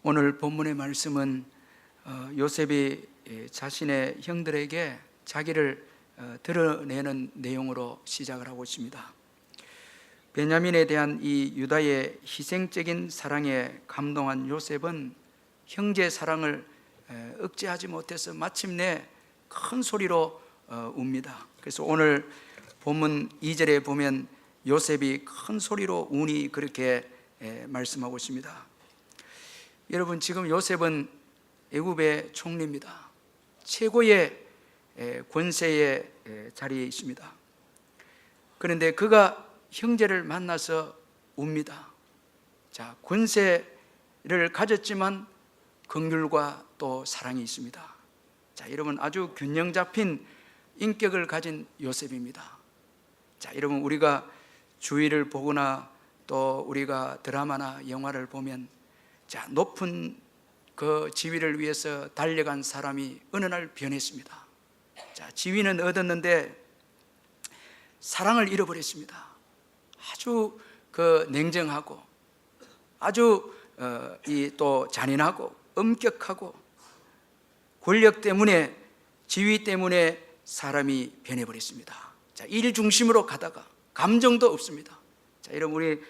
오늘 본문의 말씀은 요셉이 자신의 형들에게 자기를 드러내는 내용으로 시작을 하고 있습니다. 베냐민에 대한 이 유다의 희생적인 사랑에 감동한 요셉은 형제 사랑을 억제하지 못해서 마침내 큰 소리로 웁니다. 그래서 오늘 본문 2절에 보면 요셉이 큰 소리로 우니 그렇게 말씀하고 있습니다. 여러분, 지금 요셉은 애굽의 총리입니다. 최고의 권세의 자리에 있습니다. 그런데 그가 형제를 만나서 웁니다. 자, 권세를 가졌지만 긍휼과 또 사랑이 있습니다. 자, 여러분, 아주 균형 잡힌 인격을 가진 요셉입니다. 자, 여러분, 우리가 주위를 보거나 또 우리가 드라마나 영화를 보면 자, 높은 그 지위를 위해서 달려간 사람이 어느 날 변했습니다. 자, 지위는 얻었는데 사랑을 잃어버렸습니다. 아주 그 냉정하고 아주 또 잔인하고 엄격하고 권력 때문에, 지위 때문에 사람이 변해버렸습니다. 자, 일 중심으로 가다가 감정도 없습니다. 자, 여러분, 우리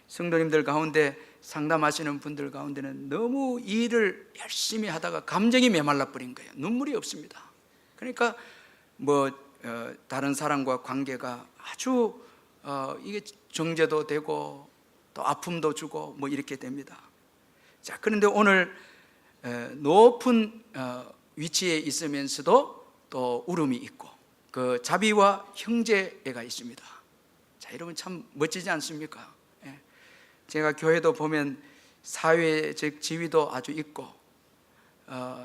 성도님들 가운데 상담하시는 분들 가운데는 너무 일을 열심히 하다가 감정이 메말라 버린 거예요. 눈물이 없습니다. 그러니까 다른 사람과 관계가 아주 이게 정제도 되고 또 아픔도 주고 이렇게 됩니다. 자, 그런데 오늘 높은 위치에 있으면서도 또 울음이 있고 그 자비와 형제애가 있습니다. 자, 여러분, 참 멋지지 않습니까? 제가 교회도 보면 사회적 지위도 아주 있고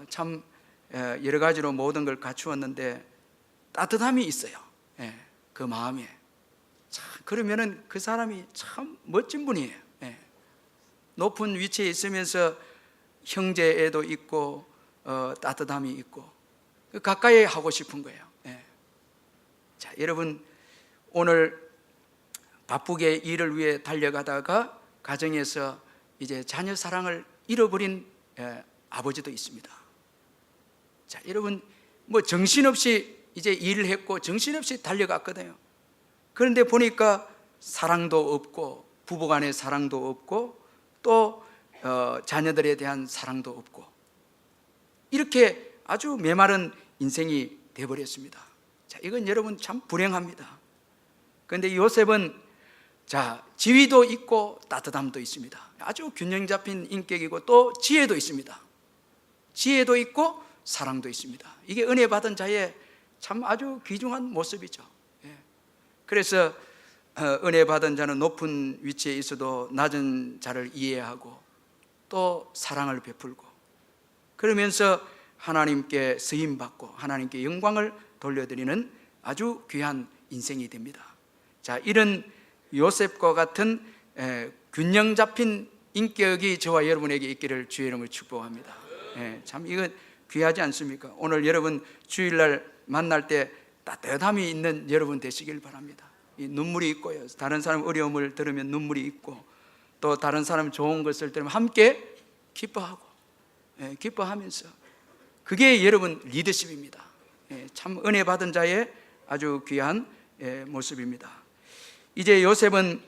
참 여러 가지로 모든 걸 갖추었는데 따뜻함이 있어요. 그 마음에. 참, 그러면은 그 사람이 참 멋진 분이에요. 높은 위치에 있으면서 형제애도 있고 따뜻함이 있고 가까이 하고 싶은 거예요. 자, 여러분, 오늘 바쁘게 일을 위해 달려가다가 가정에서 이제 자녀 사랑을 잃어버린 아버지도 있습니다. 자, 여러분, 정신없이 이제 일을 했고 정신없이 달려갔거든요. 그런데 보니까 사랑도 없고 부부간의 사랑도 없고 또 자녀들에 대한 사랑도 없고 이렇게 아주 메마른 인생이 되어버렸습니다. 자, 이건 여러분 참 불행합니다. 그런데 요셉은 자, 지위도 있고 따뜻함도 있습니다. 아주 균형 잡힌 인격이고 또 지혜도 있습니다. 지혜도 있고 사랑도 있습니다. 이게 은혜 받은 자의 참 아주 귀중한 모습이죠. 그래서 은혜 받은 자는 높은 위치에 있어도 낮은 자를 이해하고 또 사랑을 베풀고 그러면서 하나님께 쓰임받고 하나님께 영광을 돌려드리는 아주 귀한 인생이 됩니다. 자, 이런 요셉과 같은 균형 잡힌 인격이 저와 여러분에게 있기를 주의 이름으로 축복합니다. 참 이건 귀하지 않습니까? 오늘 여러분 주일날 만날 때 따뜻함이 있는 여러분 되시길 바랍니다. 이 눈물이 있고요, 다른 사람 어려움을 들으면 눈물이 있고 또 다른 사람 좋은 것을 들으면 함께 기뻐하고 기뻐하면서 그게 여러분 리더십입니다. 참 은혜 받은 자의 아주 귀한 모습입니다. 이제 요셉은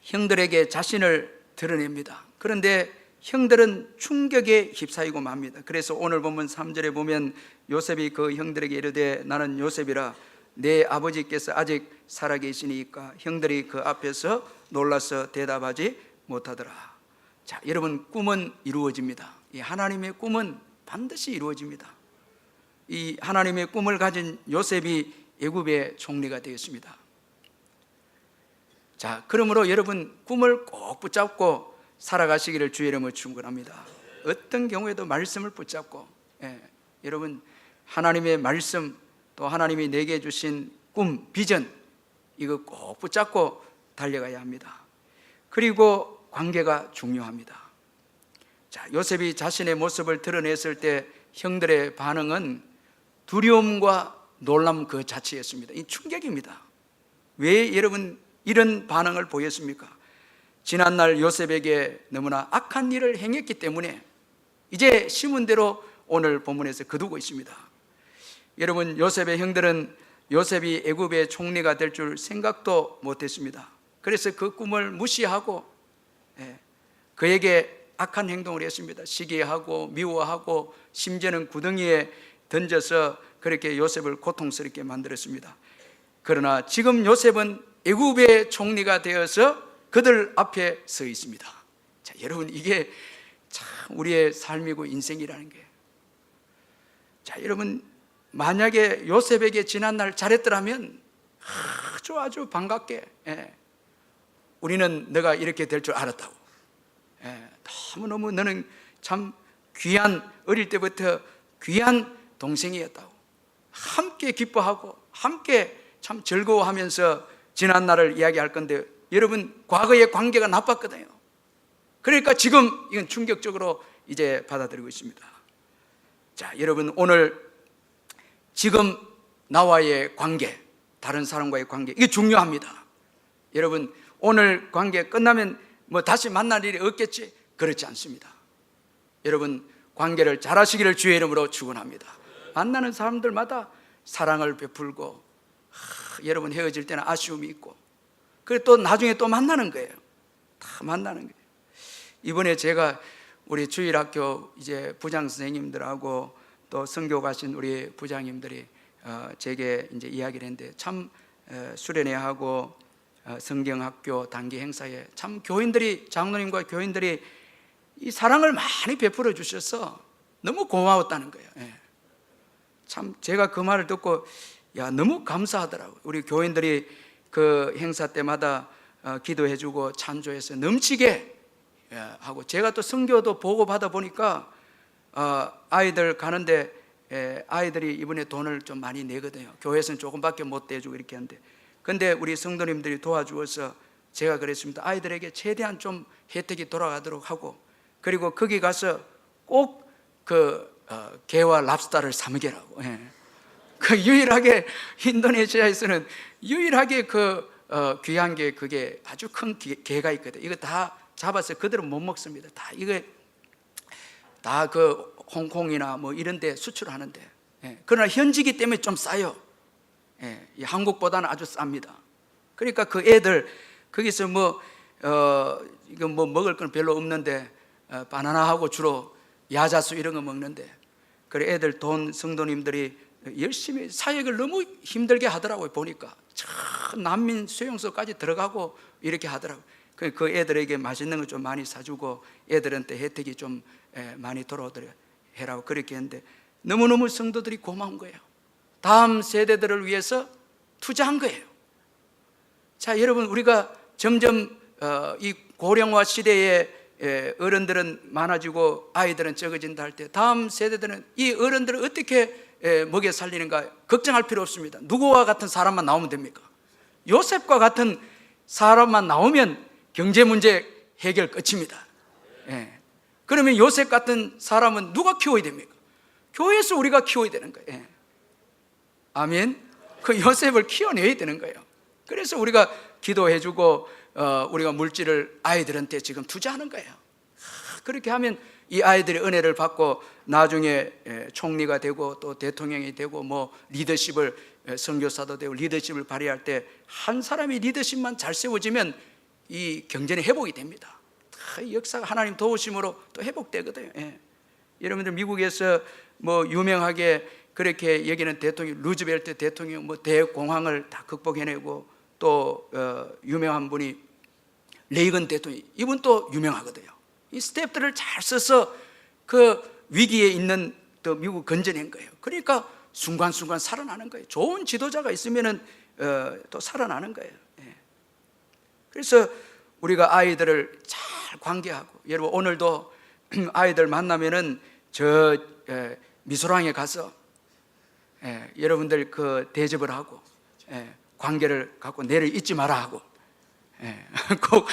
형들에게 자신을 드러냅니다. 그런데 형들은 충격에 휩싸이고 맙니다. 그래서 오늘 본문 3절에 보면 요셉이 그 형들에게 이르되 나는 요셉이라 내 아버지께서 아직 살아계시니까 형들이 그 앞에서 놀라서 대답하지 못하더라. 자, 여러분, 꿈은 이루어집니다. 이 하나님의 꿈은 반드시 이루어집니다. 이 하나님의 꿈을 가진 요셉이 애굽의 총리가 되었습니다. 자, 그러므로 여러분 꿈을 꼭 붙잡고 살아가시기를 주의 이름으로 축원합니다. 어떤 경우에도 말씀을 붙잡고 여러분 하나님의 말씀 또 하나님이 내게 주신 꿈, 비전 이거 꼭 붙잡고 달려가야 합니다. 그리고 관계가 중요합니다. 자, 요셉이 자신의 모습을 드러냈을 때 형들의 반응은 두려움과 놀람 그 자체였습니다. 이 충격입니다. 왜 여러분 이런 반응을 보였습니까? 지난날 요셉에게 너무나 악한 일을 행했기 때문에 이제 심은 대로 오늘 본문에서 거두고 있습니다. 여러분, 요셉의 형들은 요셉이 애굽의 총리가 될 줄 생각도 못했습니다. 그래서 그 꿈을 무시하고 그에게 악한 행동을 했습니다. 시기하고 미워하고 심지어는 구덩이에 던져서 그렇게 요셉을 고통스럽게 만들었습니다. 그러나 지금 요셉은 애굽의 총리가 되어서 그들 앞에 서 있습니다. 자, 여러분, 이게 참 우리의 삶이고 인생이라는 게. 자, 여러분, 만약에 요셉에게 지난날 잘했더라면 아주 반갑게 우리는 너가 이렇게 될 줄 알았다고, 너무너무 너는 참 귀한, 어릴 때부터 귀한 동생이었다고 함께 기뻐하고 함께 참 즐거워하면서 지난날을 이야기할 건데, 여러분, 과거의 관계가 나빴거든요. 그러니까 지금 이건 충격적으로 이제 받아들이고 있습니다. 자, 여러분, 오늘 지금 나와의 관계, 다른 사람과의 관계, 이게 중요합니다. 여러분, 오늘 관계 끝나면 뭐 다시 만날 일이 없겠지? 그렇지 않습니다. 여러분, 관계를 잘 하시기를 주의 이름으로 축원합니다. 만나는 사람들마다 사랑을 베풀고, 여러분, 헤어질 때는 아쉬움이 있고, 그리고 또 나중에 또 만나는 거예요. 다 만나는 거예요. 이번에 제가 우리 주일학교 이제 부장 선생님들하고 또 선교 가신 우리 부장님들이 제게 이제 이야기를 했는데, 참 수련회하고 성경학교 단기 행사에 참 교인들이, 장로님과 교인들이 이 사랑을 많이 베풀어 주셔서 너무 고마웠다는 거예요. 참 제가 그 말을 듣고 너무 감사하더라고요. 우리 교인들이 그 행사 때마다 기도해주고 찬조해서 넘치게 하고, 제가 또 선교도 보고 받아 보니까 아이들 가는데 아이들이 이번에 돈을 좀 많이 내거든요. 교회에서는 조금밖에 못 대주고 이렇게 하는데, 근데 우리 성도님들이 도와주어서 제가 그랬습니다. 아이들에게 최대한 좀 혜택이 돌아가도록 하고, 그리고 거기 가서 꼭 그 게와 랍스타를 사 먹이라고. 그 유일하게 인도네시아에서는 유일하게 그 귀한 게, 그게 아주 큰 게가 있거든요. 이거 다 잡아서 그들은 못 먹습니다. 다 이거 다 그 홍콩이나 뭐 이런 데 수출하는데, 그러나 현지이기 때문에 좀 싸요. 한국보다는 아주 쌉니다. 그러니까 그 애들 거기서 이거 뭐 먹을 건 별로 없는데 바나나하고 주로 야자수 이런 거 먹는데, 그래 애들 돈, 성도님들이 열심히 사역을 너무 힘들게 하더라고요. 보니까 참 난민 수용소까지 들어가고 이렇게 하더라고요. 그 애들에게 맛있는 거 좀 많이 사주고 애들한테 혜택이 좀 많이 돌아오도록 해라고 그렇게 했는데, 너무너무 성도들이 고마운 거예요. 다음 세대들을 위해서 투자한 거예요. 자, 여러분, 우리가 점점 이 고령화 시대에 어른들은 많아지고 아이들은 적어진다 할 때, 다음 세대들은 이 어른들을 어떻게 먹여 살리는가 걱정할 필요 없습니다. 누구와 같은 사람만 나오면 됩니까? 요셉과 같은 사람만 나오면 경제 문제 해결 끝입니다. 그러면 요셉 같은 사람은 누가 키워야 됩니까? 교회에서 우리가 키워야 되는 거예요. 아멘. 그 요셉을 키워내야 되는 거예요. 그래서 우리가 기도해주고 우리가 물질을 아이들한테 지금 투자하는 거예요. 그렇게 하면 이 아이들이 은혜를 받고 나중에 총리가 되고 또 대통령이 되고 뭐 리더십을, 선교사도 되고 리더십을 발휘할 때 한 사람이 리더십만 잘 세워지면 이 경제는 회복이 됩니다. 역사가 하나님 도우심으로 또 회복되거든요. 여러분들 미국에서 뭐 유명하게 그렇게 여기는 대통령, 루즈벨트 대통령 뭐 대공황을 다 극복해내고, 또 유명한 분이 레이건 대통령, 이분 또 유명하거든요. 이 스텝들을 잘 써서 그 위기에 있는 또 미국 건져낸 거예요. 그러니까 순간순간 살아나는 거예요. 좋은 지도자가 있으면은 또 살아나는 거예요. 그래서 우리가 아이들을 잘 관계하고, 여러분 오늘도 아이들 만나면은 저 미술왕에 가서 여러분들 그 대접을 하고 관계를 갖고 내를 잊지 마라 하고, 꼭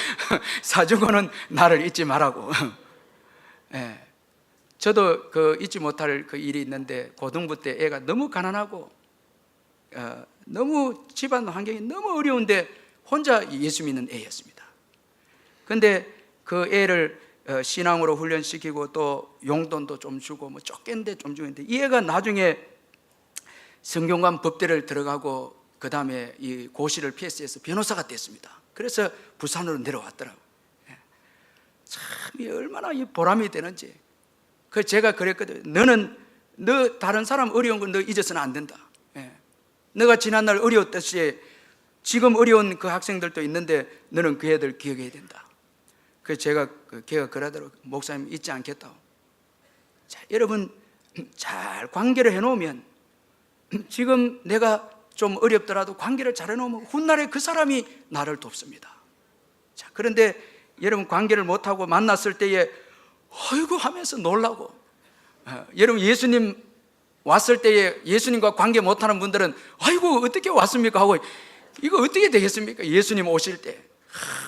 사주고는 나를 잊지 말라고. 저도 그 잊지 못할 그 일이 있는데, 고등부 때 애가 너무 가난하고 너무 집안 환경이 너무 어려운데 혼자 예수 믿는 애였습니다. 근데 그 애를 신앙으로 훈련시키고 또 용돈도 좀 주고 뭐 쫓겠는데 좀 주는데 이 애가 나중에 성균관 법대를 들어가고 그 다음에 이 고시를 패스해서 변호사가 됐습니다. 그래서 부산으로 내려왔더라고요. 참 얼마나 이 보람이 되는지. 그 제가 그랬거든요. 너 다른 사람 어려운 건 너 잊어서는 안 된다. 너가 지난날 어려웠듯이 지금 어려운 그 학생들도 있는데 너는 그 애들 기억해야 된다. 그래서 제가 걔가 그러더라고요. 목사님 잊지 않겠다고. 자, 여러분 잘 관계를 해놓으면 지금 내가 좀 어렵더라도 관계를 잘 해놓으면 훗날에 그 사람이 나를 돕습니다. 자, 그런데 여러분 관계를 못하고 만났을 때에 어이구 하면서 놀라고, 여러분 예수님 왔을 때에 예수님과 관계 못하는 분들은 아이고 어떻게 왔습니까 하고 이거 어떻게 되겠습니까? 예수님 오실 때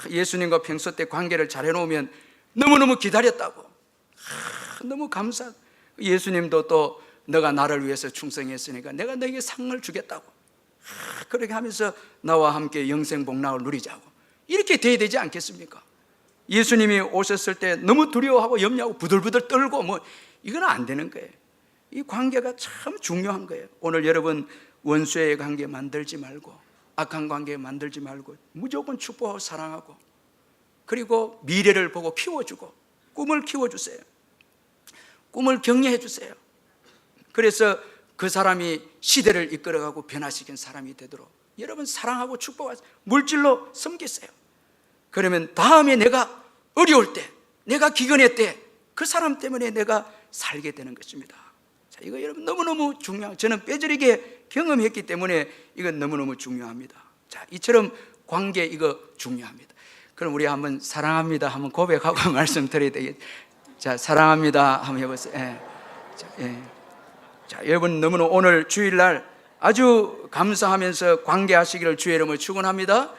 예수님과 평소 때 관계를 잘 해놓으면 너무너무 기다렸다고, 너무 감사. 예수님도 또 너가 나를 위해서 충성했으니까 내가 너에게 상을 주겠다고, 그렇게 하면서 나와 함께 영생 복락을 누리자고, 이렇게 돼야 되지 않겠습니까? 예수님이 오셨을 때 너무 두려워하고 염려하고 부들부들 떨고 뭐 이건 안 되는 거예요. 이 관계가 참 중요한 거예요. 오늘 여러분 원수의 관계 만들지 말고, 악한 관계 만들지 말고 무조건 축복하고 사랑하고, 그리고 미래를 보고 키워주고 꿈을 키워주세요. 꿈을 격려해 주세요. 그래서 그 사람이 시대를 이끌어가고 변화시킨 사람이 되도록 여러분 사랑하고 축복하세요. 물질로 섬기세요. 그러면 다음에 내가 어려울 때, 내가 기근할 때 그 사람 때문에 내가 살게 되는 것입니다. 자, 이거 여러분 너무너무 중요한, 저는 뼈저리게 경험했기 때문에 이건 너무너무 중요합니다. 자, 이처럼 관계 이거 중요합니다. 그럼 우리 한번 사랑합니다 한번 고백하고 말씀드려야 되겠죠. 자, 사랑합니다 한번 해보세요. 자, 여러분 너무나 오늘 주일날 아주 감사하면서 관계하시기를 주의 이름으로 축원합니다.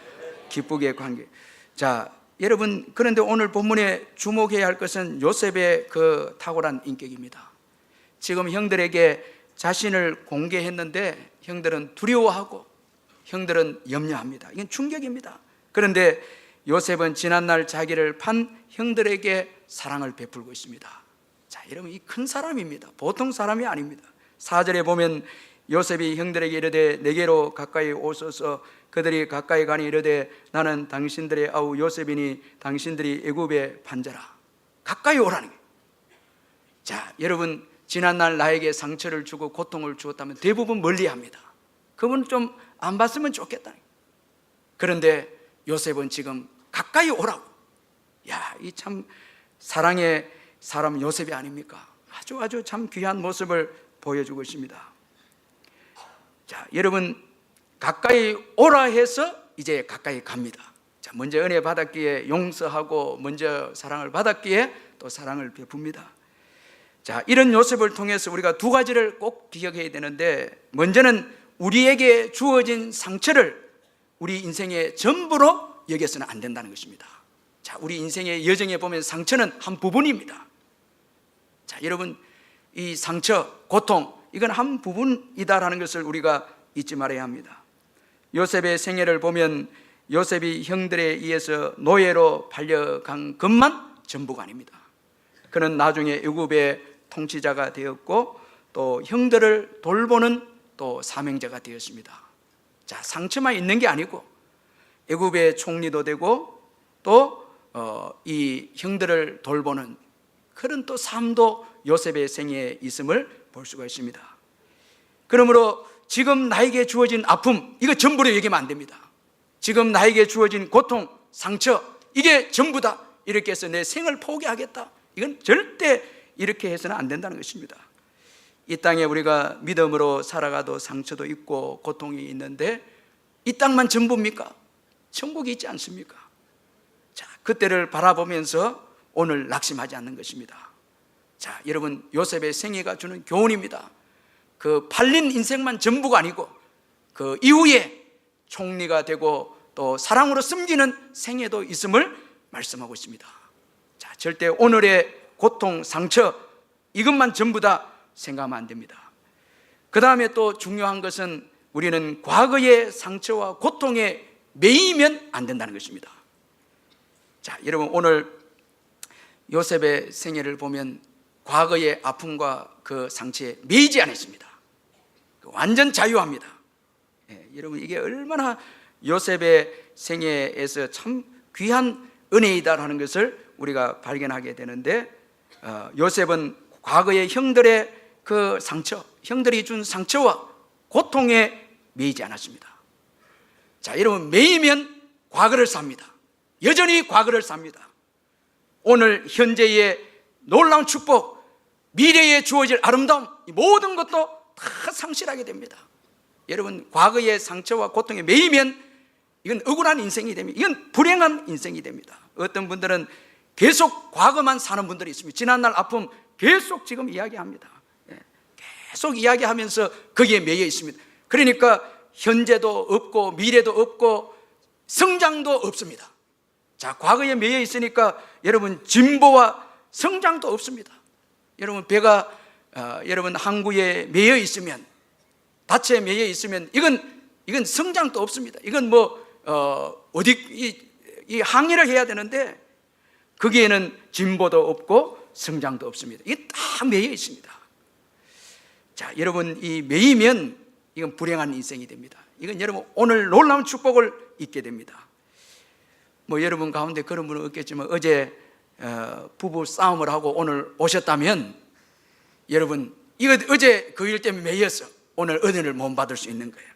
기쁘게 관계. 자, 여러분 그런데 오늘 본문에 주목해야 할 것은 요셉의 그 탁월한 인격입니다. 지금 형들에게 자신을 공개했는데 형들은 두려워하고 형들은 염려합니다. 이건 충격입니다. 그런데 요셉은 지난날 자기를 판 형들에게 사랑을 베풀고 있습니다. 자, 여러분 이 큰 사람입니다. 보통 사람이 아닙니다. 4절에 보면 요셉이 형들에게 이르되 내게로 가까이 오소서. 그들이 가까이 가니 이르되 나는 당신들의 아우 요셉이니 당신들이 애굽의 판자라. 가까이 오라는 거예요. 자, 여러분 지난날 나에게 상처를 주고 고통을 주었다면 대부분 멀리합니다. 그분 좀 안 봤으면 좋겠다. 그런데 요셉은 지금 가까이 오라고. 야, 이 참 사랑의 사람 요셉이 아닙니까? 아주 참 귀한 모습을 보여주고 있습니다. 자, 여러분 가까이 오라 해서 이제 가까이 갑니다. 자, 먼저 은혜 받았기에 용서하고 먼저 사랑을 받았기에 또 사랑을 베풉니다. 자, 이런 요셉을 통해서 우리가 두 가지를 꼭 기억해야 되는데, 먼저는 우리에게 주어진 상처를 우리 인생의 전부로 여겨서는 안 된다는 것입니다. 자, 우리 인생의 여정에 보면 상처는 한 부분입니다. 자, 여러분 이 상처, 고통 이건 한 부분이다라는 것을 우리가 잊지 말아야 합니다. 요셉의 생애를 보면 요셉이 형들에 의해서 노예로 팔려간 것만 전부가 아닙니다. 그는 나중에 애굽의 통치자가 되었고 또 형들을 돌보는 또 사명자가 되었습니다. 자, 상처만 있는 게 아니고 애굽의 총리도 되고 또 이 형들을 돌보는 그런 또 삶도 요셉의 생애에 있음을 볼 수가 있습니다. 그러므로 지금 나에게 주어진 아픔 이거 전부로 얘기하면 안 됩니다. 지금 나에게 주어진 고통, 상처 이게 전부다 이렇게 해서 내 생을 포기하겠다, 이건 절대 이렇게 해서는 안 된다는 것입니다. 이 땅에 우리가 믿음으로 살아가도 상처도 있고 고통이 있는데 이 땅만 전부입니까? 천국이 있지 않습니까? 자, 그때를 바라보면서 오늘 낙심하지 않는 것입니다. 자, 여러분 요셉의 생애가 주는 교훈입니다. 그 팔린 인생만 전부가 아니고 그 이후에 총리가 되고 또 사랑으로 섬기는 생애도 있음을 말씀하고 있습니다. 자, 절대 오늘의 고통, 상처 이것만 전부다 생각하면 안 됩니다. 그 다음에 또 중요한 것은 우리는 과거의 상처와 고통에 매이면 안 된다는 것입니다. 자, 여러분 오늘 요셉의 생애를 보면 과거의 아픔과 그 상처에 매이지 않았습니다. 완전 자유합니다. 여러분 이게 얼마나 요셉의 생애에서 참 귀한 은혜이다라는 것을 우리가 발견하게 되는데, 요셉은 과거의 형들의 그 상처, 형들이 준 상처와 고통에 매이지 않았습니다. 자, 여러분 매이면 과거를 삽니다. 여전히 과거를 삽니다. 오늘 현재의 놀라운 축복, 미래에 주어질 아름다움, 이 모든 것도 다 상실하게 됩니다. 여러분 과거의 상처와 고통에 매이면 이건 억울한 인생이 됩니다. 이건 불행한 인생이 됩니다. 어떤 분들은 계속 과거만 사는 분들이 있습니다. 지난날 아픔 계속 지금 이야기합니다. 계속 이야기하면서 거기에 매여 있습니다. 그러니까 현재도 없고 미래도 없고 성장도 없습니다. 자, 과거에 매여 있으니까 여러분 진보와 성장도 없습니다. 여러분 배가 여러분 항구에 매여 있으면, 닻에 매여 있으면 이건 성장도 없습니다. 이건 어디 이 항해를 해야 되는데 거기에는 진보도 없고 성장도 없습니다. 이게 다 매여 있습니다. 자, 여러분 이 매이면 이건 불행한 인생이 됩니다. 이건 여러분 오늘 놀라운 축복을 잊게 됩니다. 여러분 가운데 그런 분은 없겠지만 어제 부부 싸움을 하고 오늘 오셨다면 여러분 이거 어제 그 일 때문에 매였어. 오늘 은혜를 못 받을 수 있는 거예요.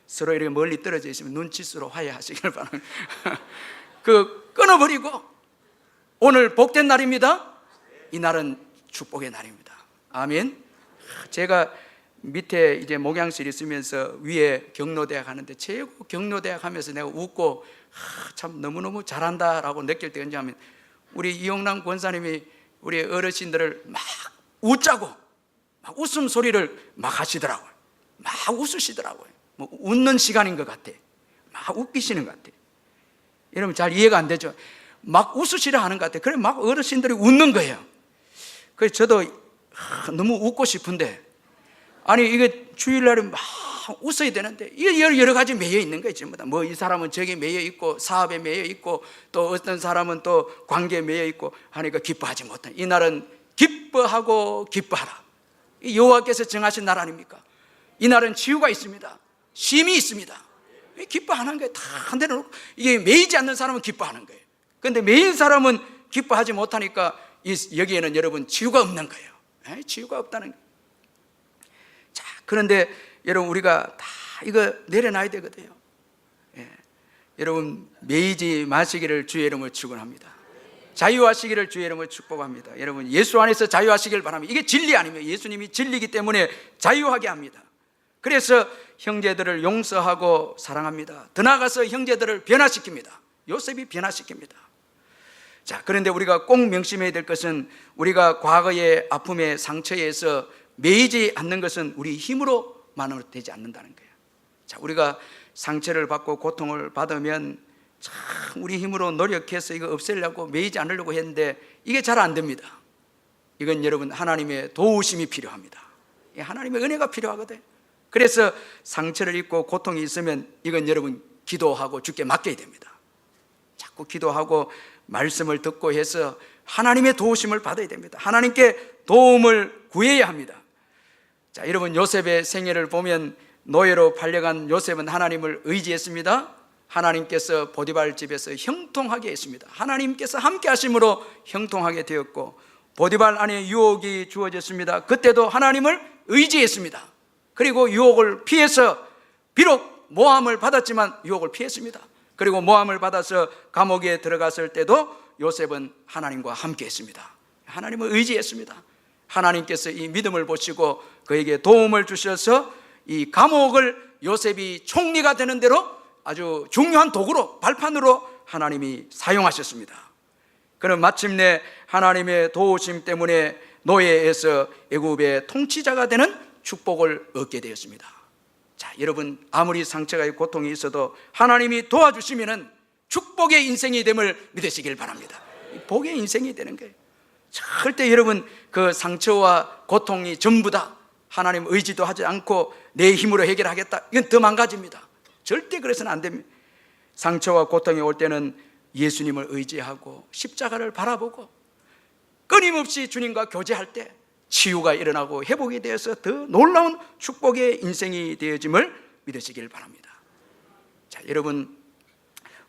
서로 이렇게 멀리 떨어져 있으면 눈치수로 화해하시길 바랍니다. 끊어버리고 오늘 복된 날입니다. 이 날은 축복의 날입니다. 아멘. 제가 밑에 이제 목양실 있으면서 위에 경로대학 하는데 최고 경로대학 하면서 내가 웃고 참 너무너무 잘한다라고 느낄 때 언제 하면 우리 이용남 권사님이 우리 어르신들을 막 웃자고 막 웃음소리를 막 하시더라고요. 막 웃으시더라고요. 웃는 시간인 것 같아. 막 웃기시는 것 같아. 여러분 잘 이해가 안 되죠? 막 웃으시려 하는 것 같아. 그래 막 어르신들이 웃는 거예요. 그래서 저도 너무 웃고 싶은데, 아니 이게 주일날에 막 웃어야 되는데 이게 여러 가지 매여 있는 거예요. 전부 다. 이 사람은 저게 매여 있고 사업에 매여 있고 또 어떤 사람은 또 관계에 매여 있고 하니까 기뻐하지 못한, 이 날은 기뻐하고 기뻐하라. 여호와께서 정하신 날 아닙니까? 이 날은 치유가 있습니다. 쉼이 있습니다. 기뻐하는 거예요. 다 한 대로 놓고. 이게 매이지 않는 사람은 기뻐하는 거예요. 그런데 매인 사람은 기뻐하지 못하니까 여기에는 여러분 치유가 없는 거예요. 치유가 없다는 거예요. 자, 그런데 여러분 우리가 다 이거 내려놔야 되거든요. 여러분 매이지 마시기를 주의 이름으로 축원합니다. 자유하시기를 주의 이름으로 축복합니다. 여러분 예수 안에서 자유하시길 바랍니다. 이게 진리 아니면 예수님이 진리이기 때문에 자유하게 합니다. 그래서 형제들을 용서하고 사랑합니다. 더 나아가서 형제들을 변화시킵니다. 요셉이 변화시킵니다. 자, 그런데 우리가 꼭 명심해야 될 것은 우리가 과거의 아픔의 상처에서 매이지 않는 것은 우리 힘으로만으로 되지 않는다는 거예요. 자, 우리가 상처를 받고 고통을 받으면 참 우리 힘으로 노력해서 이거 없애려고 매이지 않으려고 했는데 이게 잘 안 됩니다. 이건 여러분 하나님의 도우심이 필요합니다. 하나님의 은혜가 필요하거든요. 그래서 상처를 입고 고통이 있으면 이건 여러분 기도하고 주께 맡겨야 됩니다. 자꾸 기도하고 말씀을 듣고 해서 하나님의 도우심을 받아야 됩니다. 하나님께 도움을 구해야 합니다. 자, 여러분 요셉의 생애를 보면 노예로 팔려간 요셉은 하나님을 의지했습니다. 하나님께서 보디발 집에서 형통하게 했습니다. 하나님께서 함께 하심으로 형통하게 되었고 보디발 안에 유혹이 주어졌습니다. 그때도 하나님을 의지했습니다. 그리고 유혹을 피해서 비록 모함을 받았지만 유혹을 피했습니다. 그리고 모함을 받아서 감옥에 들어갔을 때도 요셉은 하나님과 함께 했습니다. 하나님을 의지했습니다. 하나님께서 이 믿음을 보시고 그에게 도움을 주셔서 이 감옥을 요셉이 총리가 되는 대로 아주 중요한 도구로, 발판으로 하나님이 사용하셨습니다. 그는 마침내 하나님의 도우심 때문에 노예에서 애굽의 통치자가 되는 축복을 얻게 되었습니다. 자, 여러분 아무리 상처가 있고 고통이 있어도 하나님이 도와주시면 축복의 인생이 됨을 믿으시길 바랍니다. 복의 인생이 되는 거예요. 절대 여러분 그 상처와 고통이 전부 다 하나님 의지도 하지 않고 내 힘으로 해결하겠다, 이건 더 망가집니다. 절대 그래서는 안 됩니다. 상처와 고통이 올 때는 예수님을 의지하고 십자가를 바라보고 끊임없이 주님과 교제할 때 치유가 일어나고 회복이 되어서 더 놀라운 축복의 인생이 되어짐을 믿으시길 바랍니다. 자, 여러분,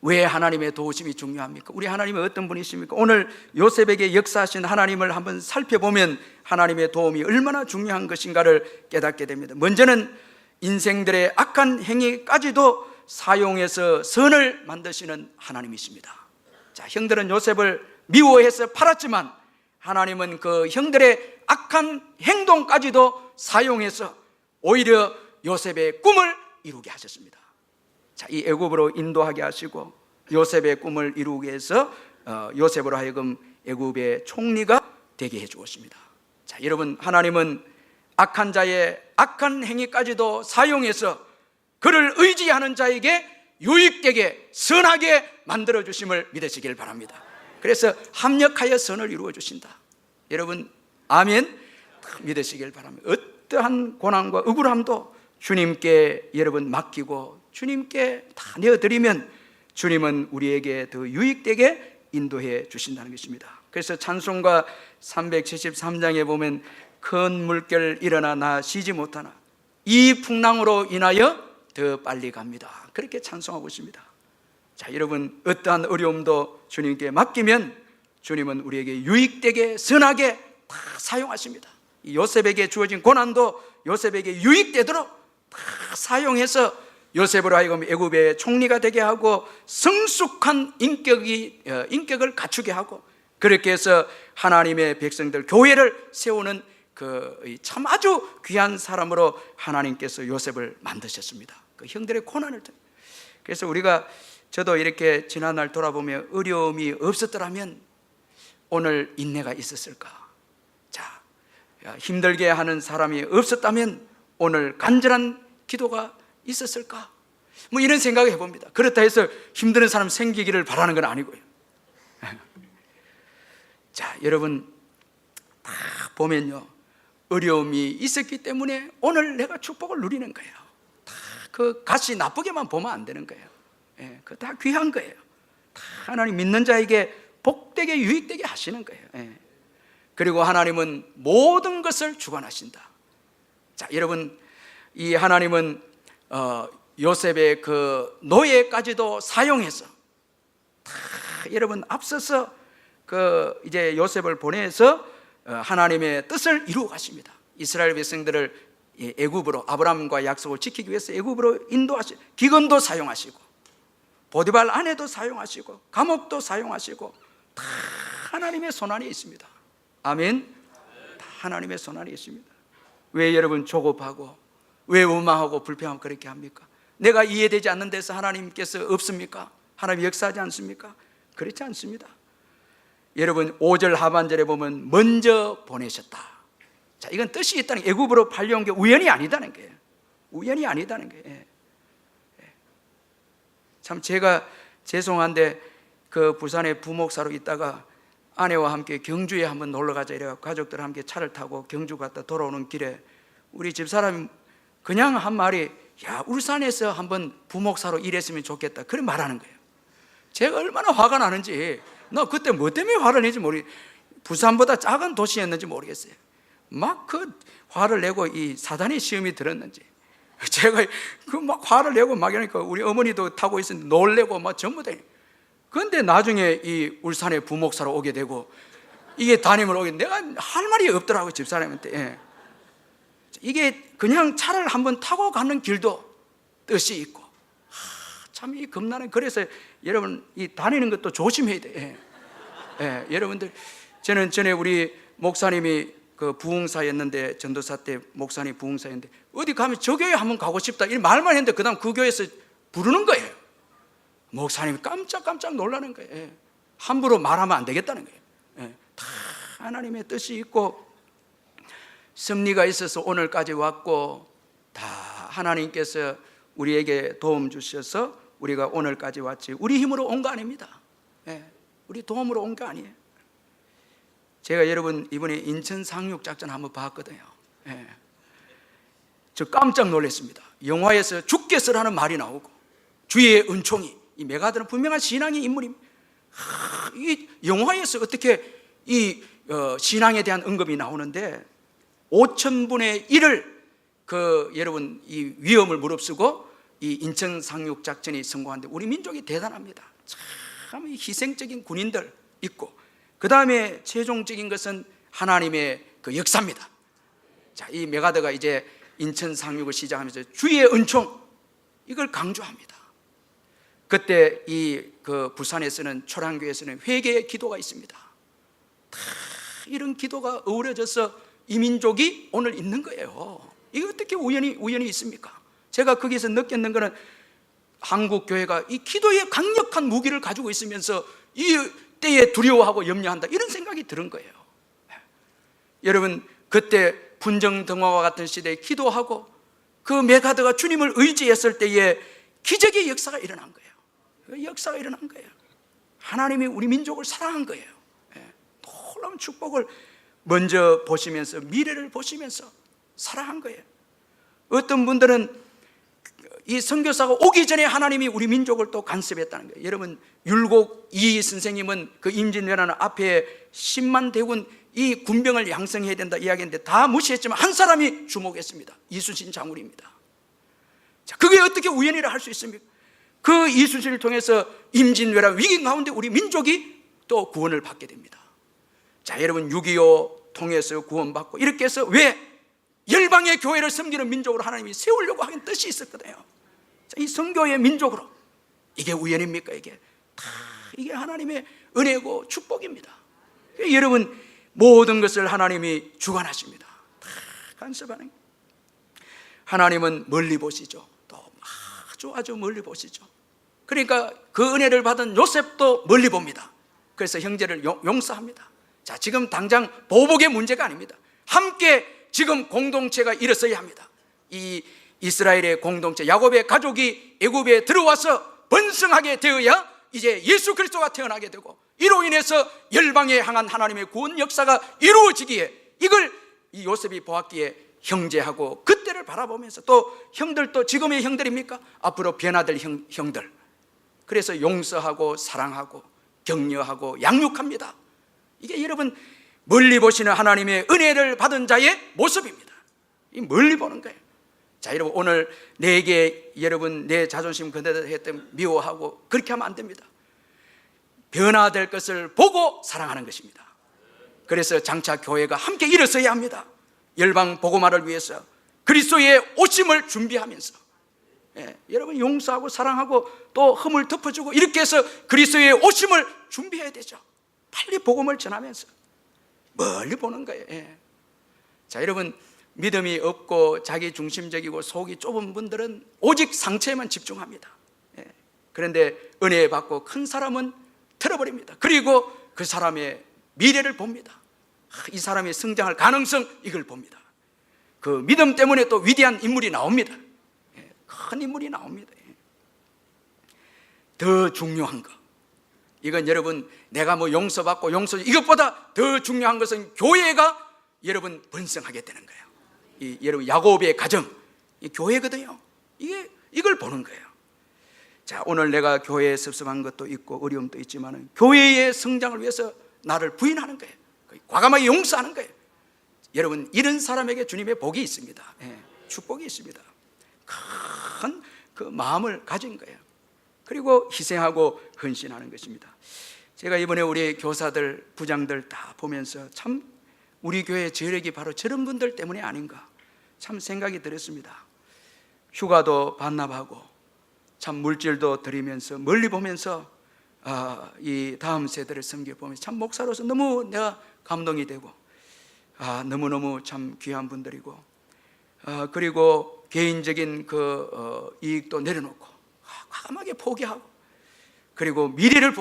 왜 하나님의 도우심이 중요합니까? 우리 하나님은 어떤 분이십니까? 오늘 요셉에게 역사하신 하나님을 한번 살펴보면 하나님의 도움이 얼마나 중요한 것인가를 깨닫게 됩니다. 먼저는 인생들의 악한 행위까지도 사용해서 선을 만드시는 하나님이십니다. 자, 형들은 요셉을 미워해서 팔았지만 하나님은 그 형들의 악한 행동까지도 사용해서 오히려 요셉의 꿈을 이루게 하셨습니다. 자, 이 애굽으로 인도하게 하시고 요셉의 꿈을 이루게 해서 요셉으로 하여금 애굽의 총리가 되게 해 주었습니다. 자, 여러분, 하나님은 악한 자의 악한 행위까지도 사용해서 그를 의지하는 자에게 유익되게 선하게 만들어 주심을 믿으시길 바랍니다. 그래서 합력하여 선을 이루어 주신다. 여러분, 아멘. 믿으시길 바랍니다. 어떠한 고난과 억울함도 주님께 여러분 맡기고 주님께 다 내어드리면 주님은 우리에게 더 유익되게 인도해 주신다는 것입니다. 그래서 찬송가 373장에 보면 큰 물결 일어나 나 쉬지 못하나 이 풍랑으로 인하여 더 빨리 갑니다. 그렇게 찬송하고 있습니다. 자, 여러분, 어떠한 어려움도 주님께 맡기면 주님은 우리에게 유익되게 선하게 다 사용하십니다. 요셉에게 주어진 고난도 요셉에게 유익되도록 다 사용해서 요셉으로 하여금 애굽의 총리가 되게 하고 성숙한 인격을 갖추게 하고 그렇게 해서 하나님의 백성들 교회를 세우는 참 아주 귀한 사람으로 하나님께서 요셉을 만드셨습니다. 그 형들의 고난을. 그래서 저도 이렇게 지난날 돌아보면 어려움이 없었더라면 오늘 인내가 있었을까? 자, 힘들게 하는 사람이 없었다면 오늘 간절한 기도가 있었을까? 뭐 이런 생각을 해봅니다. 그렇다 해서 힘드는 사람 생기기를 바라는 건 아니고요. 자, 여러분, 다 보면요, 어려움이 있었기 때문에 오늘 내가 축복을 누리는 거예요. 다 그 값이 나쁘게만 보면 안 되는 거예요. 예, 그거 다 귀한 거예요. 다 하나님 믿는 자에게 복되게 유익되게 하시는 거예요. 예. 그리고 하나님은 모든 것을 주관하신다. 자, 여러분, 이 하나님은 요셉의 그 노예까지도 사용해서 다 여러분 앞서서 이제 요셉을 보내서 하나님의 뜻을 이루어 가십니다. 이스라엘 백성들을 애굽으로 아브라함과 약속을 지키기 위해서 애굽으로 인도하시고 기근도 사용하시고 보디발 아내도 사용하시고 감옥도 사용하시고 다 하나님의 손안에 있습니다. 아멘. 다 하나님의 손안에 있습니다. 왜 여러분 조급하고 왜 원망하고 불평하고 그렇게 합니까? 내가 이해되지 않는 데서 하나님께서 없습니까? 하나님 역사하지 않습니까? 그렇지 않습니다. 여러분 5절 하반절에 보면 먼저 보내셨다. 자, 이건 뜻이 있다는 게 애굽으로 팔려온 게 우연이 아니다는 거예요. 우연이 아니다는 거예요. 예. 참 제가 죄송한데 그 부산에 부목사로 있다가 아내와 함께 경주에 한번 놀러 가자 이래갖고 가족들 함께 차를 타고 경주 갔다 돌아오는 길에 우리 집사람이 그냥 한 말이 야, 울산에서 한번 부목사로 일했으면 좋겠다 그런 말하는 거예요. 제가 얼마나 화가 나는지 너 그때 뭐 때문에 화를 내지 부산보다 작은 도시였는지 모르겠어요. 막 그 화를 내고 이 사단의 시험이 들었는지 제가 막 화를 내고 막 이러니까 우리 어머니도 타고 있었는데 놀래고 막 전부 다. 그런데 나중에 이 울산에 부목사로 오게 되고 이게 담임을 오게 내가 할 말이 없더라고요. 집사람한테. 예. 이게 그냥 차를 한번 타고 가는 길도 뜻이 있고 참 이 겁나는. 그래서 여러분 이 다니는 것도 조심해야 돼. 예. 여러분들 저는 전에 우리 목사님이 그 부흥사였는데 전도사 때 목사님 부흥사였는데 어디 가면 저 교회 한번 가고 싶다 이 말만 했는데 그 다음 그 교회에서 부르는 거예요. 목사님이 깜짝 놀라는 거예요. 예. 함부로 말하면 안 되겠다는 거예요. 예. 다 하나님의 뜻이 있고 섭리가 있어서 오늘까지 왔고 다 하나님께서 우리에게 도움 주셔서 우리가 오늘까지 왔지 우리 힘으로 온 거 아닙니다. 예. 우리 도움으로 온 거 아니에요. 제가 여러분 이번에 인천 상륙작전 한번 봤거든요. 예. 저 깜짝 놀랐습니다. 영화에서 주께서라는 말이 나오고 주의 은총이 이 메가드는 분명한 신앙의 인물입니다. 이 영화에서 어떻게 이 신앙에 대한 언급이 나오는데 5,000분의 1을 여러분 이 위험을 무릅쓰고 이 인천 상륙 작전이 성공하는데 우리 민족이 대단합니다. 참 희생적인 군인들 있고, 그 다음에 최종적인 것은 하나님의 그 역사입니다. 자, 이 메가드가 이제 인천 상륙을 시작하면서 주의 은총, 이걸 강조합니다. 그때 그 부산에서는, 초량교에서는 회개의 기도가 있습니다. 다 이런 기도가 어우러져서 이 민족이 오늘 있는 거예요. 이게 어떻게 우연이 있습니까? 제가 거기서 느꼈는 것은 한국 교회가 이 기도의 강력한 무기를 가지고 있으면서 이 때에 두려워하고 염려한다, 이런 생각이 드는 거예요. 여러분, 그때 분정등화와 같은 시대에 기도하고 그 메가드가 주님을 의지했을 때에 기적의 역사가 일어난 거예요. 그 역사가 일어난 거예요. 하나님이 우리 민족을 사랑한 거예요. 놀라운 축복을 먼저 보시면서, 미래를 보시면서 사랑한 거예요. 어떤 분들은 이 선교사가 오기 전에 하나님이 우리 민족을 또 간섭했다는 거예요. 여러분, 율곡 이 선생님은 그 임진왜란 앞에 10만 대군 이 군병을 양성해야 된다 이야기했는데 다 무시했지만 한 사람이 주목했습니다. 이순신 장군입니다. 자, 그게 어떻게 우연이라 할 수 있습니까? 그 이순신을 통해서 임진왜란 위기 가운데 우리 민족이 또 구원을 받게 됩니다. 자, 여러분, 6.25 통해서 구원받고 이렇게 해서 왜 열방의 교회를 섬기는 민족으로 하나님이 세우려고 하는 뜻이 있었거든요. 자, 이 선교의 민족으로, 이게 우연입니까? 이게 하나님의 은혜고 축복입니다. 여러분, 모든 것을 하나님이 주관하십니다. 다 간섭하는. 하나님은 멀리 보시죠. 또 아주 멀리 보시죠. 그러니까 그 은혜를 받은 요셉도 멀리 봅니다. 그래서 형제를 용서합니다. 자, 지금 당장 보복의 문제가 아닙니다. 함께 지금 공동체가 일어서야 합니다. 이 이스라엘의 공동체, 야곱의 가족이 애굽에 들어와서 번성하게 되어야 이제 예수 그리스도가 태어나게 되고, 이로 인해서 열방에 향한 하나님의 구원 역사가 이루어지기에, 이걸 이 요셉이 보았기에 형제하고 그때를 바라보면서, 또 형들도 지금의 형들입니까? 앞으로 변화될 형들, 그래서 용서하고 사랑하고 격려하고 양육합니다. 이게 여러분, 멀리 보시는 하나님의 은혜를 받은 자의 모습입니다. 이 멀리 보는 거예요. 자, 여러분, 오늘 내게 여러분 내 자존심 건드렸던 미워하고 그렇게 하면 안 됩니다. 변화될 것을 보고 사랑하는 것입니다. 그래서 장차 교회가 함께 일어서야 합니다. 열방 복음화를 위해서 그리스도의 오심을 준비하면서, 여러분, 용서하고 사랑하고 또 흠을 덮어주고 이렇게 해서 그리스도의 오심을 준비해야 되죠. 빨리 복음을 전하면서 멀리 보는 거예요. 자, 여러분, 믿음이 없고 자기 중심적이고 속이 좁은 분들은 오직 상처에만 집중합니다. 그런데 은혜 받고 큰 사람은 틀어버립니다. 그리고 그 사람의 미래를 봅니다. 이 사람의 성장할 가능성, 이걸 봅니다. 그 믿음 때문에 또 위대한 인물이 나옵니다. 큰 인물이 나옵니다. 더 중요한 거, 이건 여러분, 내가 뭐 용서받고 이것보다 더 중요한 것은 교회가 여러분 번성하게 되는 거예요. 여러분, 야곱의 가정, 이 교회거든요. 이걸 보는 거예요. 자, 오늘 내가 교회에 섭섭한 것도 있고 어려움도 있지만 교회의 성장을 위해서 나를 부인하는 거예요. 과감하게 용서하는 거예요. 여러분, 이런 사람에게 주님의 복이 있습니다. 축복이 있습니다. 큰 그 마음을 가진 거예요. 그리고 희생하고 헌신하는 것입니다. 제가 이번에 우리 교사들, 부장들 다 보면서 참 우리 교회의 저력이 바로 저런 분들 때문에 아닌가 참 생각이 들었습니다. 휴가도 반납하고 참 물질도 드리면서 멀리 보면서 이 다음 세대를 섬겨보면서 참 목사로서 너무 내가 감동이 되고, 너무너무 참 귀한 분들이고, 그리고 개인적인 그 이익도 내려놓고 과감하게 포기하고, 그리고 미래를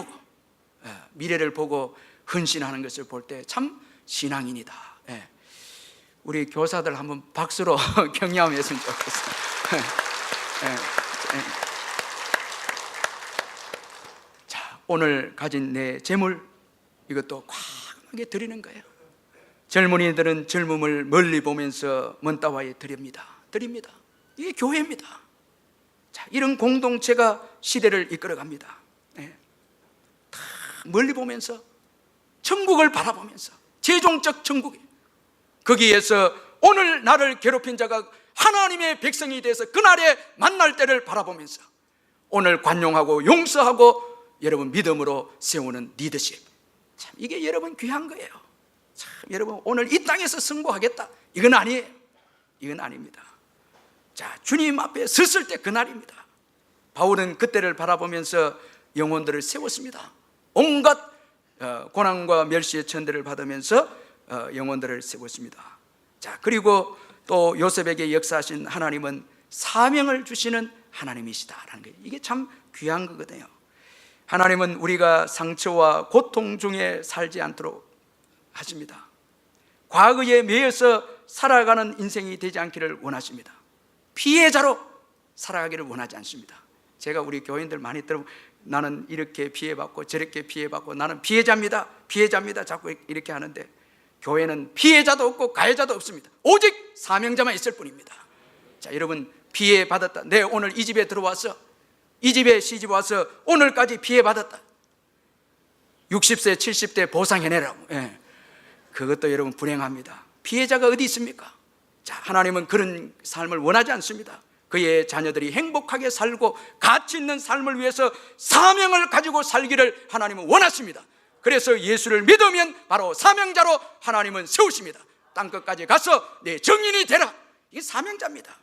보고 헌신하는 것을 볼 때 참 신앙인이다. 우리 교사들 한번 박수로 격려하면 좋겠어요. 자, 오늘 가진 내 재물, 이것도 과감하게 드리는 거예요. 젊은이들은 젊음을 멀리 보면서 먼 따와에 드립니다. 이게 교회입니다. 자, 이런 공동체가 시대를 이끌어갑니다. 다 멀리 보면서 천국을 바라보면서 최종적 천국에 거기에서 오늘 나를 괴롭힌 자가 하나님의 백성이 돼서 그날에 만날 때를 바라보면서 오늘 관용하고 용서하고 여러분 믿음으로 세우는 리더십, 참 이게 여러분 귀한 거예요. 참 여러분 오늘 이 땅에서 승부하겠다 이건 아니에요. 이건 아닙니다. 자, 주님 앞에 섰을 때 그날입니다. 바울은 그때를 바라보면서 영혼들을 세웠습니다. 온갖 고난과 멸시의 천대를 받으면서 영혼들을 세웠습니다. 자, 그리고 또 요셉에게 역사하신 하나님은 사명을 주시는 하나님이시다라는 거예요. 이게 참 귀한 거거든요. 하나님은 우리가 상처와 고통 중에 살지 않도록 하십니다. 과거에 매여서 살아가는 인생이 되지 않기를 원하십니다. 피해자로 살아가기를 원하지 않습니다. 제가 우리 교인들 많이 들어보면 나는 이렇게 피해받고 저렇게 피해받고 나는 피해자입니다. 피해자입니다. 자꾸 이렇게 하는데 교회는 피해자도 없고 가해자도 없습니다. 오직 사명자만 있을 뿐입니다. 자, 여러분 피해받았다. 내 오늘 이 집에 들어와서 이 집에 시집 와서 오늘까지 피해받았다. 60세 70대 보상해내라고. 예. 그것도 여러분 불행합니다. 피해자가 어디 있습니까? 자, 하나님은 그런 삶을 원하지 않습니다. 그의 자녀들이 행복하게 살고 가치 있는 삶을 위해서 사명을 가지고 살기를 하나님은 원하십니다. 그래서 예수를 믿으면 바로 사명자로 하나님은 세우십니다. 땅끝까지 가서 내 증인이 되라. 이게 사명자입니다.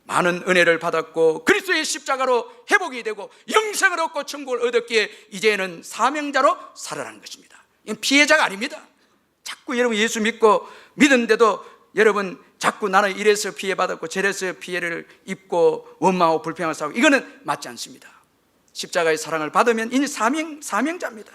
많은 은혜를 받았고 그리스도의 십자가로 회복이 되고 영생을 얻고 천국을 얻었기에 이제는 사명자로 살아라는 것입니다. 이건 피해자가 아닙니다. 자꾸 여러분 예수 믿고 믿은데도 여러분 자꾸 나는 이래서 피해받았고 저래서 피해를 입고 원망하고 불평을 하고 이거는 맞지 않습니다. 십자가의 사랑을 받으면 이제 사명자입니다.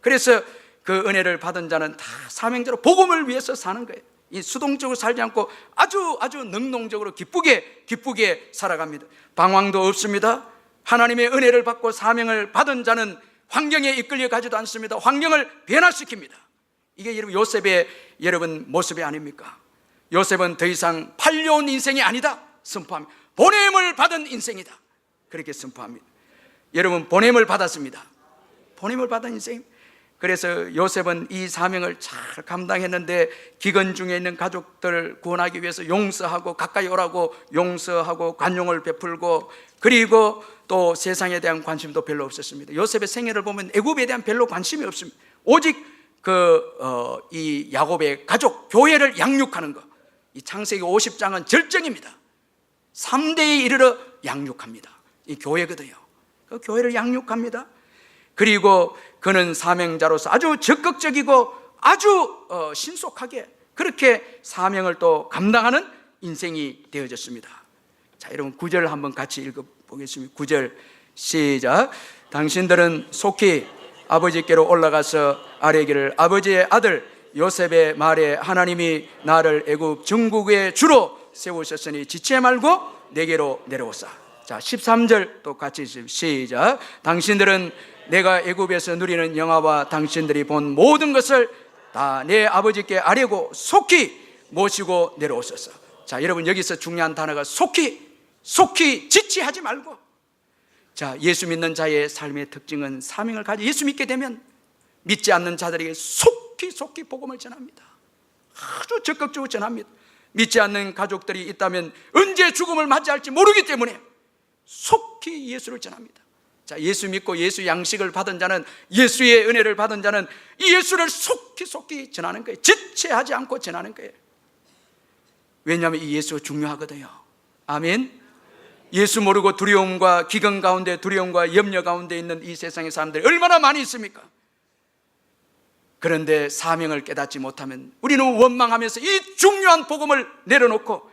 그래서 그 은혜를 받은 자는 다 사명자로 복음을 위해서 사는 거예요. 이 수동적으로 살지 않고 아주 능동적으로 기쁘게 살아갑니다. 방황도 없습니다. 하나님의 은혜를 받고 사명을 받은 자는 환경에 이끌려 가지도 않습니다. 환경을 변화시킵니다. 이게 여러분 요셉의 여러분 모습이 아닙니까? 요셉은 더 이상 팔려온 인생이 아니다 선포합니다. 보냄을 받은 인생이다 그렇게 선포합니다. 여러분 보냄을 받았습니다. 보냄을 받은 인생. 그래서 요셉은 이 사명을 잘 감당했는데 기근 중에 있는 가족들을 구원하기 위해서 용서하고 가까이 오라고 용서하고 관용을 베풀고 그리고 또 세상에 대한 관심도 별로 없었습니다. 요셉의 생애를 보면 애굽에 대한 별로 관심이 없습니다. 오직 이 야곱의 가족 교회를 양육하는 것. 이 창세기 50장은 절정입니다. 3대에 이르러 양육합니다. 이 교회거든요. 그 교회를 양육합니다. 그리고 그는 사명자로서 아주 적극적이고 아주 신속하게 그렇게 사명을 또 감당하는 인생이 되어졌습니다. 자, 여러분 9절 한번 같이 읽어보겠습니다. 9절 시작. 당신들은 속히 아버지께로 올라가서 아뢰기를 아버지의 아들 요셉의 말에 하나님이 나를 애굽 정국의 주로 세우셨으니 지체 말고 내게로 내려오사. 자, 13절 또 같이 시작. 당신들은 내가 애굽에서 누리는 영화와 당신들이 본 모든 것을 다 내 아버지께 아뢰고 속히 모시고 내려오소서. 자, 여러분 여기서 중요한 단어가 속히 지체하지 말고. 자, 예수 믿는 자의 삶의 특징은 사명을 가지고 예수 믿게 되면 믿지 않는 자들에게 속히 복음을 전합니다. 아주 적극적으로 전합니다. 믿지 않는 가족들이 있다면 언제 죽음을 맞이할지 모르기 때문에 속히 예수를 전합니다. 자, 예수 믿고 예수 양식을 받은 자는 예수의 은혜를 받은 자는 이 예수를 속히 전하는 거예요. 지체하지 않고 전하는 거예요. 왜냐하면 이 예수가 중요하거든요. 아멘. 예수 모르고 두려움과 기근 가운데 두려움과 염려 가운데 있는 이 세상의 사람들이 얼마나 많이 있습니까? 그런데 사명을 깨닫지 못하면 우리는 원망하면서 이 중요한 복음을 내려놓고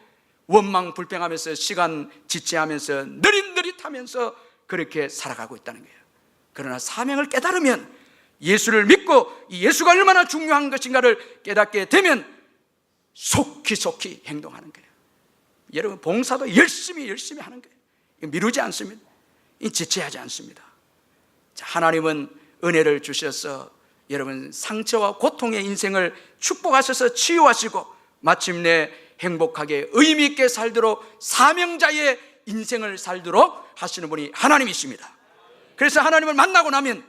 원망 불평하면서 시간 지체하면서 느릿느릿하면서 그렇게 살아가고 있다는 거예요. 그러나 사명을 깨달으면 예수를 믿고 이 예수가 얼마나 중요한 것인가를 깨닫게 되면 속히 행동하는 거예요. 여러분 봉사도 열심히 하는 거예요. 미루지 않습니다. 지체하지 않습니다. 자, 하나님은 은혜를 주셔서 여러분 상처와 고통의 인생을 축복하셔서 치유하시고 마침내 행복하게 의미 있게 살도록 사명자의 인생을 살도록 하시는 분이 하나님이십니다. 그래서 하나님을 만나고 나면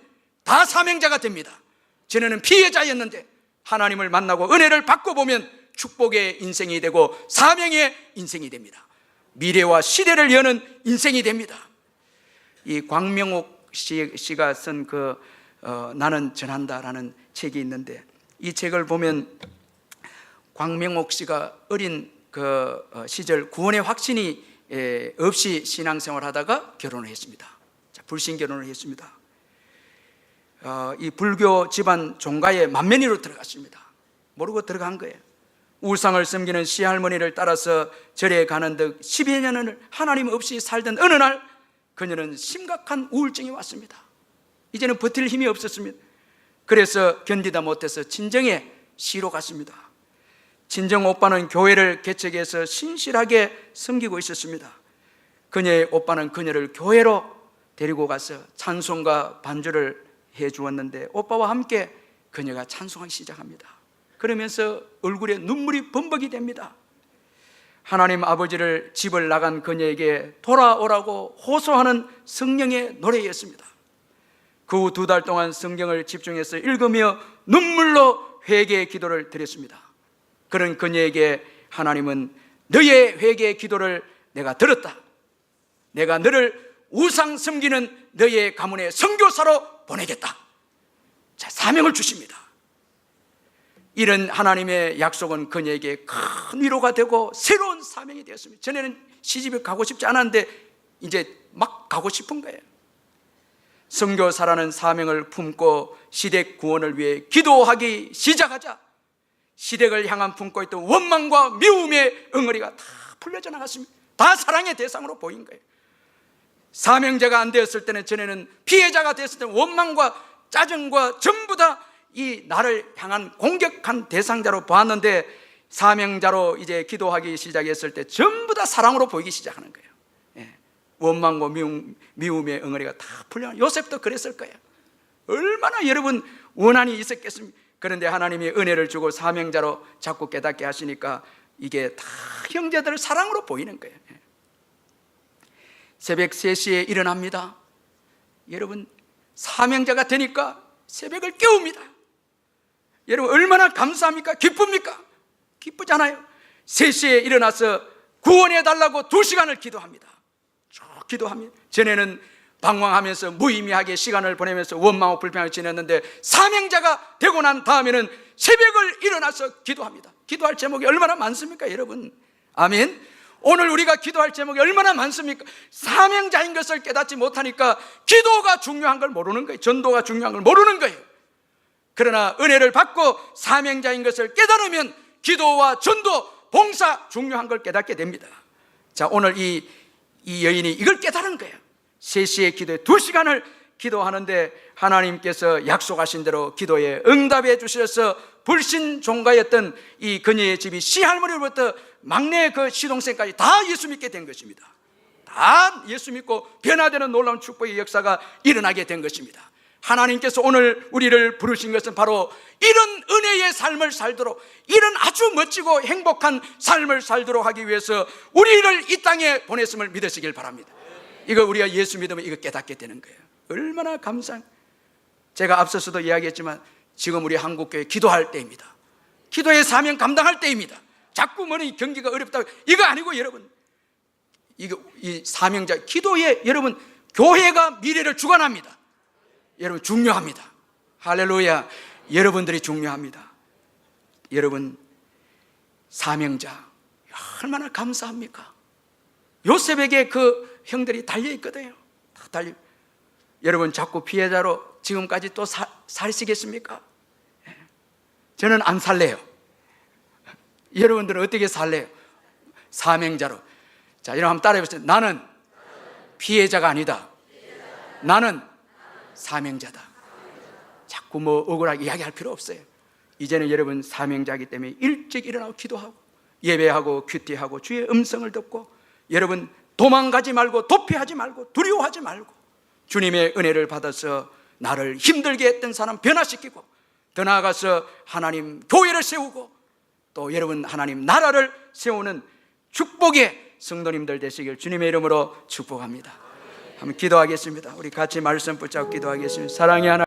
다 사명자가 됩니다. 전에는 피해자였는데 하나님을 만나고 은혜를 받고 보면 축복의 인생이 되고 사명의 인생이 됩니다. 미래와 시대를 여는 인생이 됩니다. 이 광명옥 씨가 쓴 나는 전한다라는 책이 있는데, 이 책을 보면 광명옥 씨가 어린 시절 구원의 확신이 없이 신앙생활을 하다가 결혼을 했습니다. 불신 결혼을 했습니다. 이 불교 집안 종가에 만면이로 들어갔습니다. 모르고 들어간 거예요. 우상을 섬기는 시할머니를 따라서 절에 가는 듯 10여 년을 하나님 없이 살던 어느 날 그녀는 심각한 우울증이 왔습니다. 이제는 버틸 힘이 없었습니다. 그래서 견디다 못해서 친정에 시로 갔습니다. 친정 오빠는 교회를 개척해서 신실하게 섬기고 있었습니다. 그녀의 오빠는 그녀를 교회로 데리고 가서 찬송과 반주를 해 주었는데 오빠와 함께 그녀가 찬송하기 시작합니다. 그러면서 얼굴에 눈물이 범벅이 됩니다. 하나님 아버지를 집을 나간 그녀에게 돌아오라고 호소하는 성령의 노래였습니다. 그 후 2달 동안 성경을 집중해서 읽으며 눈물로 회개의 기도를 드렸습니다. 그런 그녀에게 하나님은 너의 회개의 기도를 내가 들었다. 내가 너를 우상 섬기는 너의 가문의 선교사로 보내겠다. 자, 사명을 주십니다. 이런 하나님의 약속은 그녀에게 큰 위로가 되고 새로운 사명이 되었습니다. 전에는 시집에 가고 싶지 않았는데 이제 막 가고 싶은 거예요. 선교사라는 사명을 품고 시댁 구원을 위해 기도하기 시작하자 시댁을 향한 품고 있던 원망과 미움의 응어리가 다 풀려져 나갔습니다. 다 사랑의 대상으로 보인 거예요. 사명자가 안 되었을 때는, 전에는 피해자가 되었을 때는 원망과 짜증과 전부 다 이 나를 향한 공격한 대상자로 보았는데, 사명자로 이제 기도하기 시작했을 때 전부 다 사랑으로 보이기 시작하는 거예요. 예. 원망과 미움의 응어리가 다 풀려. 요셉도 그랬을 거예요. 얼마나 여러분 원한이 있었겠습니까? 그런데 하나님이 은혜를 주고 사명자로 자꾸 깨닫게 하시니까 이게 다 형제들을 사랑으로 보이는 거예요. 예. 새벽 3시에 일어납니다. 여러분, 사명자가 되니까 새벽을 깨웁니다. 여러분, 얼마나 감사합니까? 기쁩니까? 기쁘잖아요. 3시에 일어나서 구원해달라고 2시간을 기도합니다. 쭉 기도합니다. 전에는 방황하면서 무의미하게 시간을 보내면서 원망하고 불평을 지냈는데, 사명자가 되고 난 다음에는 새벽을 일어나서 기도합니다. 기도할 제목이 얼마나 많습니까, 여러분? 아멘. 오늘 우리가 기도할 제목이 얼마나 많습니까? 사명자인 것을 깨닫지 못하니까 기도가 중요한 걸 모르는 거예요. 전도가 중요한 걸 모르는 거예요. 그러나 은혜를 받고 사명자인 것을 깨달으면 기도와 전도, 봉사 중요한 걸 깨닫게 됩니다. 자, 오늘 이 여인이 이걸 깨달은 거예요. 3시에 기도해 2시간을 기도하는데 하나님께서 약속하신 대로 기도에 응답해 주셔서 불신 종가였던 이 그녀의 집이 시할머니로부터 막내 그 시동생까지 다 예수 믿게 된 것입니다. 다 예수 믿고 변화되는 놀라운 축복의 역사가 일어나게 된 것입니다. 하나님께서 오늘 우리를 부르신 것은 바로 이런 은혜의 삶을 살도록, 이런 아주 멋지고 행복한 삶을 살도록 하기 위해서 우리를 이 땅에 보냈음을 믿으시길 바랍니다. 이거 우리가 예수 믿으면 이거 깨닫게 되는 거예요. 얼마나 제가 앞서서도 이야기했지만 지금 우리 한국교회 기도할 때입니다. 기도의 사명 감당할 때입니다. 자꾸 뭐니 경기가 어렵다고, 이거 아니고 여러분, 이 사명자 기도에 여러분 교회가 미래를 주관합니다. 여러분 중요합니다. 할렐루야. 여러분들이 중요합니다. 여러분 사명자 얼마나 감사합니까? 요셉에게 그 형들이 달려있거든요. 다 달려. 여러분 자꾸 피해자로 지금까지 또 사시겠습니까? 저는 안 살래요. 여러분들은 어떻게 살래요? 사명자로. 자, 여러분 한번 따라해보세요. 나는 피해자가 아니다. 나는 사명자다. 자꾸 뭐 억울하게 이야기할 필요 없어요. 이제는 여러분 사명자이기 때문에 일찍 일어나고 기도하고 예배하고 큐티하고 주의 음성을 듣고, 여러분 도망가지 말고 도피하지 말고 두려워하지 말고 주님의 은혜를 받아서 나를 힘들게 했던 사람 변화시키고, 더 나아가서 하나님 교회를 세우고 또 여러분 하나님 나라를 세우는 축복의 성도님들 되시길 주님의 이름으로 축복합니다. 한번 기도하겠습니다. 우리 같이 말씀 붙잡고 기도하겠습니다. 사랑의 하나님,